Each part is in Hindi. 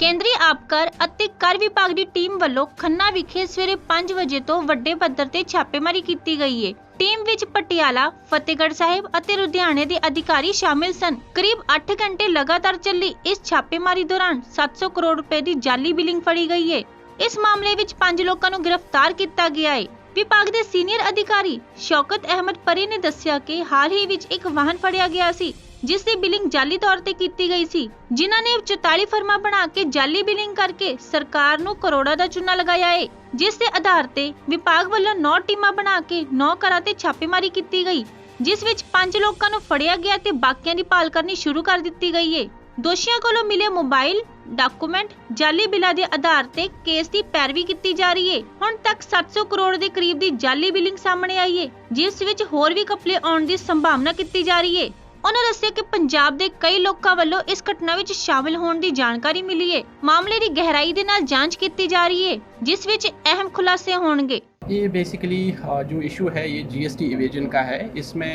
ਕੇਂਦਰੀ ਆਬਕਾਰ ਅਤੇ ਕਰ ਵਿਭਾਗ ਦੀ ਟੀਮ ਵੱਲੋਂ ਖੰਨਾ ਵਿਖੇ ਸਵੇਰੇ 5 ਵਜੇ ਤੋਂ ਵੱਡੇ ਪੱਧਰ ਤੇ ਛਾਪੇਮਾਰੀ ਕੀਤੀ ਗਈ ਹੈ। ਟੀਮ ਵਿੱਚ ਪਟਿਆਲਾ, ਫਤਿਹਗੜ੍ਹ ਸਾਹਿਬ ਅਤੇ ਲੁਧਿਆਣੇ ਦੇ ਅਧਿਕਾਰੀ ਸ਼ਾਮਿਲ ਸਨ। ਕਰੀਬ 8 ਘੰਟੇ ਲਗਾਤਾਰ ਚੱਲੀ ਇਸ ਛਾਪੇਮਾਰੀ ਦੌਰਾਨ 700 ਕਰੋੜ ਰੁਪਏ ਦੀ ਜਾਲੀ ਬਿਲਿੰਗ ਫੜੀ ਗਈ ਹੈ। ਇਸ ਮਾਮਲੇ ਵਿੱਚ 5 ਲੋਕਾਂ ਨੂੰ ਗ੍ਰਿਫਤਾਰ ਕੀਤਾ ਗਿਆ ਹੈ। ਵਿਭਾਗ ਦੇ ਸੀਨੀਅਰ ਅਧਿਕਾਰੀ ਸ਼ੌਕਤ ਅਹਿਮਦ ਪਰੀ ਨੇ ਦੱਸਿਆ ਕਿ ਹਾਲ ਹੀ ਵਿੱਚ ਇੱਕ ਵਾਹਨ ਫੜਿਆ ਗਿਆ ਸੀ ਜਿਸ ਦੀ ਬਿਲਿੰਗ ਜਾਲੀ ਤੌਰ ਤੇ ਕੀਤੀ ਗਈ ਸੀ, ਜਿਨ੍ਹਾਂ ਨੇ 44 ਫਰਮਾਂ ਬਣਾ ਕੇ ਜਾਲੀ ਬਿਲਿੰਗ ਕਰਕੇ ਸਰਕਾਰ ਨੂੰ ਕਰੋੜਾਂ ਦਾ ਚੂਨਾ ਲਗਾਇਆ ਹੈ। ਜਿਸ ਦੇ ਆਧਾਰ ਤੇ ਵਿਭਾਗ ਵੱਲੋਂ 9 ਟੀਮਾਂ ਬਣਾ ਕੇ 9 ਘਰਾਂ ਤੇ ਛਾਪੇਮਾਰੀ ਕੀਤੀ ਗਈ, ਜਿਸ ਵਿੱਚ 5 ਲੋਕਾਂ ਨੂੰ ਫੜਿਆ ਗਿਆ ਤੇ ਬਾਕੀਆਂ ਦੀ ਭਾਲ ਕਰਨੀ ਸ਼ੁਰੂ ਕਰ ਦਿੱਤੀ ਗਈ ਹੈ। ਦੋਸ਼ੀਆਂ ਕੋਲੋਂ ਮਿਲੇ ਮੋਬਾਈਲ, ਡਾਕੂਮੈਂਟ, ਜਾਲੀ ਬਿੱਲਾਂ ਦੇ ਆਧਾਰ ਤੇ ਕੇਸ ਦੀ ਪੈਰਵੀ ਕੀਤੀ ਜਾ ਰਹੀ ਹੈ। ਹੁਣ ਤੱਕ 700 ਕਰੋੜ ਦੇ ਕਰੀਬ ਦੀ ਜਾਲੀ ਬਿਲਿੰਗ ਸਾਹਮਣੇ ਆਈ ਹੈ, ਜਿਸ ਵਿੱਚ ਹੋਰ ਵੀ ਘਪਲੇ ਆਉਣ ਦੀ ਸੰਭਾਵਨਾ ਕੀਤੀ ਜਾ ਰਹੀ ਹੈ। ਉਹਨਾਂ ਦੱਸਿਆ ਕਿ ਪੰਜਾਬ ਦੇ ਕਈ ਲੋਕਾਂ ਵੱਲੋਂ ਇਸ ਘਟਨਾ ਵਿੱਚ ਸ਼ਾਮਿਲ ਹੋਣ ਦੀ ਜਾਣਕਾਰੀ ਮਿਲੀ ਹੈ। ਮਾਮਲੇ ਦੀ ਗਹਿਰਾਈ ਦੇ ਨਾਲ ਜਾਂਚ ਕੀਤੀ ਜਾ ਰਹੀ है, जिस विच अहम खुलासे होंगे। ये बेसिकली जो इशू है ये जीएसटी इवेजन का है। इसमें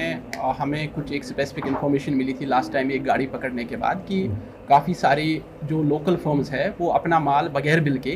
हमें कुछ एक स्पेसिफिक इन्फॉर्मेशन मिली थी लास्ट टाइम एक गाड़ी पकड़ने के बाद कि काफ़ी सारी जो लोकल फर्म्स है वो अपना माल बगैर बिल के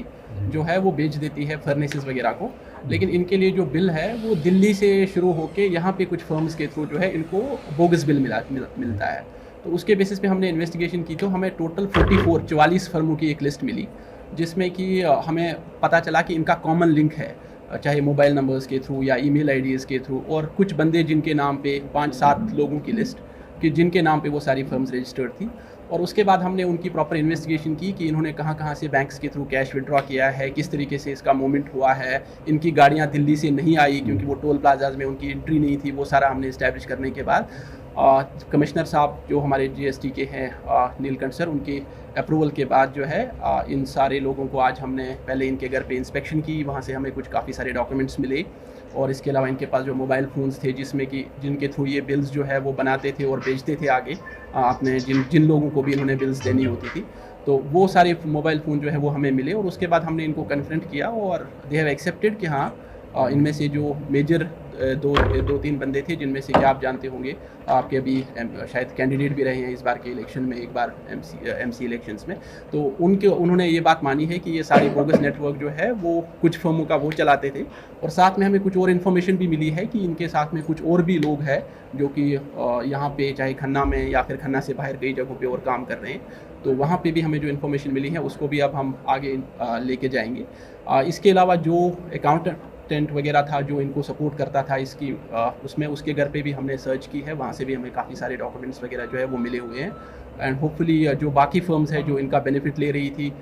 जो है वो बेच देती है फर्नेसेस वगैरह को, लेकिन इनके लिए जो बिल है वो दिल्ली से शुरू होके यहाँ पे कुछ फर्म्स के थ्रू जो है इनको बोगस बिल मिलता है। तो उसके बेसिस पे हमने इन्वेस्टिगेशन की तो हमें टोटल 44 फर्मों की एक लिस्ट मिली, जिसमें कि हमें पता चला कि इनका कॉमन लिंक है, चाहे मोबाइल नंबर्स के थ्रू या ईमेल आईडीज़ के थ्रू, और कुछ बंदे जिनके नाम पे 5-7 लोगों की लिस्ट कि जिनके नाम पे वो सारी फर्म्स रजिस्टर्ड थी। और उसके बाद हमने उनकी प्रॉपर इन्वेस्टिगेशन की कि इन्होंने कहाँ कहाँ से बैंक्स के थ्रू कैश विड्रॉ किया है, किस तरीके से इसका मूवमेंट हुआ है। इनकी गाड़ियाँ दिल्ली से नहीं आई क्योंकि वो टोल प्लाजाज में उनकी एंट्री नहीं थी। वो सारा हमने इस्टेब्लिश करने के बाद कमिश्नर साहब जो हमारे जीएसटी के हैं नीलकंठ सर, उनकी अप्रूवल के बाद जो है इन सारे लोगों को आज हमने पहले इनके घर पे इंस्पेक्शन की। वहाँ से हमें कुछ काफ़ी सारे डॉक्यूमेंट्स मिले और इसके अलावा इनके पास जो मोबाइल फ़ोन्स थे जिसमें कि जिनके थ्रू ये बिल्स जो है वो बनाते थे और बेचते थे आगे अपने जिन लोगों को भी इन्होंने बिल्स देनी होती थी, तो वो सारे मोबाइल फ़ोन जो है वो हमें मिले। और उसके बाद हमने इनको कन्फ्रंट किया और दे हैव एक्सेप्टेड कि हाँ इनमें से जो मेजर दो तीन बंदे थे, जिनमें से कि आप जानते होंगे आपके अभी शायद कैंडिडेट भी रहे हैं इस बार के इलेक्शन में, एक बार एमसी इलेक्शंस में, तो उन्होंने ये बात मानी है कि ये सारी बोगस नेटवर्क जो है वो कुछ फर्मों का वो चलाते थे। और साथ में हमें कुछ और इन्फॉर्मेशन भी मिली है कि इनके साथ में कुछ और भी लोग हैं जो कि यहाँ पे चाहे खन्ना में या फिर खन्ना से बाहर कई जगहों पे और काम कर रहे हैं, तो वहाँ पे भी हमें जो इन्फॉर्मेशन मिली है उसको भी अब हम आगे लेके जाएंगे। इसके अलावा जो अकाउंटेंट वगैरह था जो इनको सपोर्ट करता था इसकी उसमें उसके घर पे भी हमने सर्च की है, वहाँ से भी हमें काफ़ी सारे डॉक्यूमेंट्स वगैरह जो है वो मिले हुए हैं। एंड होपफुली जो बाकी फर्म्स है जो इनका बेनिफिट ले रही थी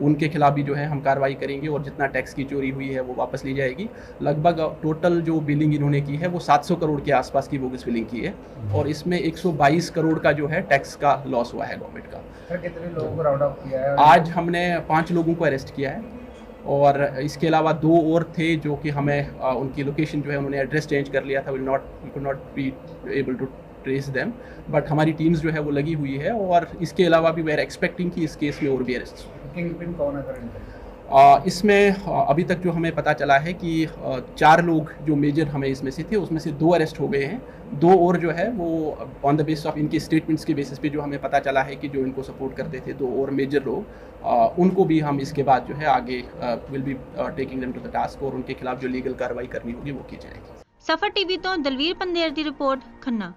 उनके खिलाफ भी जो है हम कार्रवाई करेंगे और जितना टैक्स की चोरी हुई है वो वापस ली जाएगी। लगभग टोटल जो बिलिंग इन्होंने की है वो 700 करोड़ के आसपास की बोगस बिलिंग की है और इसमें 122 करोड़ का जो है टैक्स का लॉस हुआ है गवर्नमेंट का। सर कितने लोगों को राउंड अप किया है? आज हमने 5 लोगों को अरेस्ट किया है और इसके अलावा 2 और थे जो कि हमें उनकी लोकेशन जो है उन्होंने एड्रेस चेंज कर लिया था। We could not be able to trace them, but हमारी टीम्स जो है वो लगी हुई है और इसके अलावा भी वी आर एक्सपेक्टिंग कि इस केस में और भी अरेस्ट। किंग पिन कौन है सर? इसमें अभी तक जो हमें पता चला है कि 4 लोग जो मेजर हमें इसमें से थे उसमें से 2 अरेस्ट हो गए हैं। 2 और जो है वो ऑन द बेसिस ऑफ इनके स्टेटमेंट्स के बेसिस पे जो हमें पता चला है कि जो इनको सपोर्ट करते थे 2 और मेजर लोग, उनको भी हम इसके बाद जो है आगे will be taking them to the task और उनके खिलाफ जो लीगल कार्रवाई करनी होगी वो की जाएगी। सफर टीवी तो दलवीर पंदेर की रिपोर्ट खन्ना।